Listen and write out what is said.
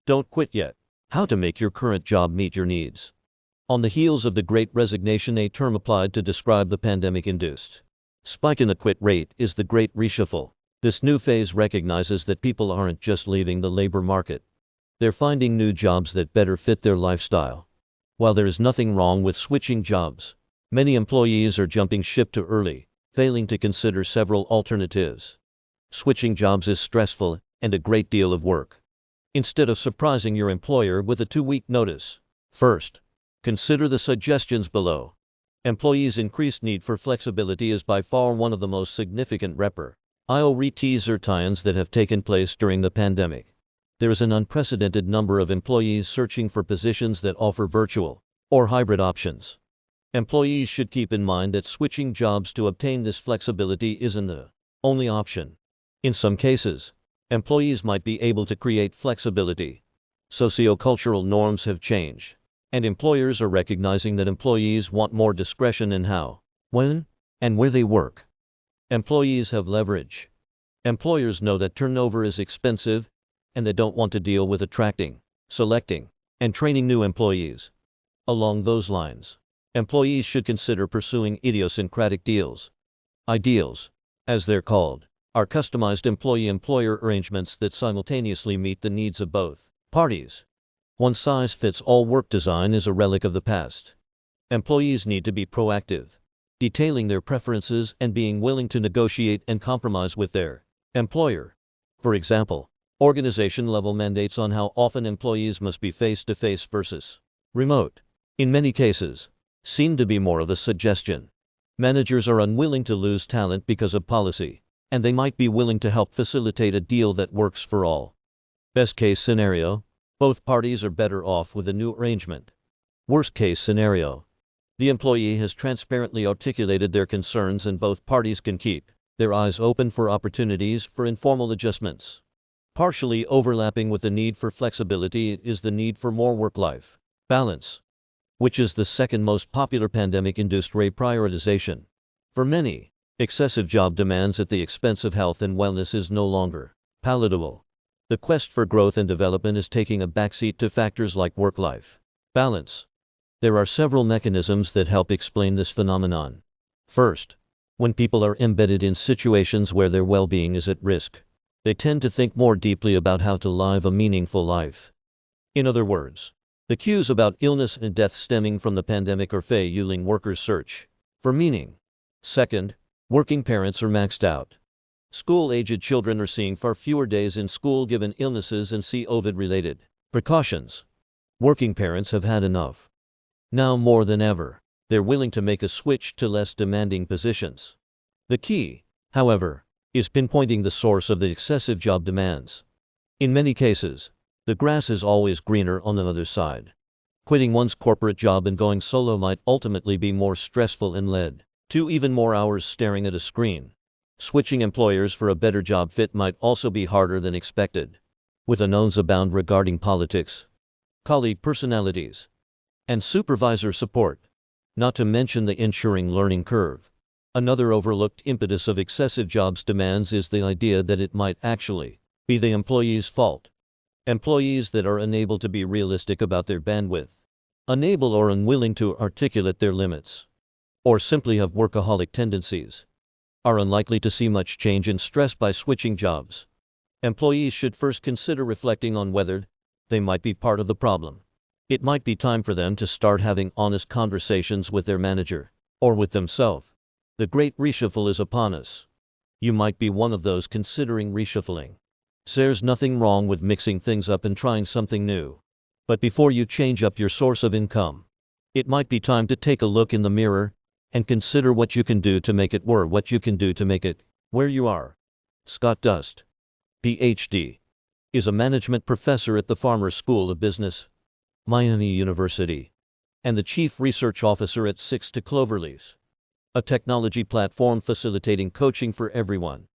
Don't quit yet. How to make your current job meet your needs. On the heels of the Great Resignation, a term applied to describe the pandemic-induced spike in the quit rate is the Great Reshuffle. This new phase recognizes that people aren't just leaving the labor market. They're finding new jobs that better fit their lifestyle. While there is nothing wrong with switching jobs, many employees are jumping ship too early, failing to consider several alternatives. Switching jobs is stressful and a great deal of work. Instead of surprising your employer with a 2-week notice, first, consider the suggestions below. Employees' increased need for flexibility is by far one of the most significant reprioritizations that have taken place during the pandemic. There is an unprecedented number of employees searching for positions that offer virtual or hybrid options. Employees should keep in mind that switching jobs to obtain this flexibility isn't the only option. In some cases, employees might be able to create flexibility. Sociocultural norms have changed, and employers are recognizing that employees want more discretion in how, when, and where they work. Employees have leverage. Employers know that turnover is expensive, and they don't want to deal with attracting, selecting, and training new employees. Along those lines, employees should consider pursuing idiosyncratic deals. Ideals, as they're called, are customized employee-employer arrangements that simultaneously meet the needs of both parties. One-size-fits-all work design is a relic of the past. Employees need to be proactive, detailing their preferences and being willing to negotiate and compromise with their employer. For example, organization-level mandates on how often employees must be face-to-face versus remote, in many cases, seem to be more of a suggestion. Managers are unwilling to lose talent because of policy, and they might be willing to help facilitate a deal that works for all. Best-case scenario, both parties are better off with a new arrangement. Worst-case scenario, the employee has transparently articulated their concerns and both parties can keep their eyes open for opportunities for informal adjustments. Partially overlapping with the need for flexibility is the need for more work-life balance, which is the second most popular pandemic-induced reprioritization. For many, excessive job demands at the expense of health and wellness is no longer palatable. The quest for growth and development is taking a backseat to factors like work-life balance. There are several mechanisms that help explain this phenomenon. First, when people are embedded in situations where their well-being is at risk, they tend to think more deeply about how to live a meaningful life. In other words, the cues about illness and death stemming from the pandemic are fueling workers' search for meaning. Second, working parents are maxed out. School-aged children are seeing far fewer days in school given illnesses and COVID-related precautions. Working parents have had enough. Now more than ever, they're willing to make a switch to less demanding positions. The key, however, is pinpointing the source of the excessive job demands. In many cases, the grass is always greener on the other side. Quitting one's corporate job and going solo might ultimately be more stressful and lead to even more hours staring at a screen. Switching employers for a better job fit might also be harder than expected, with unknowns abound regarding politics, colleague personalities, and supervisor support, not to mention the ensuring learning curve. Another overlooked impetus of excessive jobs demands is the idea that it might actually be the employee's fault. Employees that are unable to be realistic about their bandwidth, unable or unwilling to articulate their limits, or simply have workaholic tendencies, are unlikely to see much change in stress by switching jobs. Employees should first consider reflecting on whether they might be part of the problem. It might be time for them to start having honest conversations with their manager, or with themselves. The Great Reshuffle is upon us. You might be one of those considering reshuffling. There's nothing wrong with mixing things up and trying something new. But before you change up your source of income, it might be time to take a look in the mirror and consider what you can do to make it work, what you can do to make it where you are. Scott Dust, Ph.D., is a management professor at the Farmer School of Business, Miami University, and the Chief Research Officer at 6 to Cloverleaf, a technology platform facilitating coaching for everyone.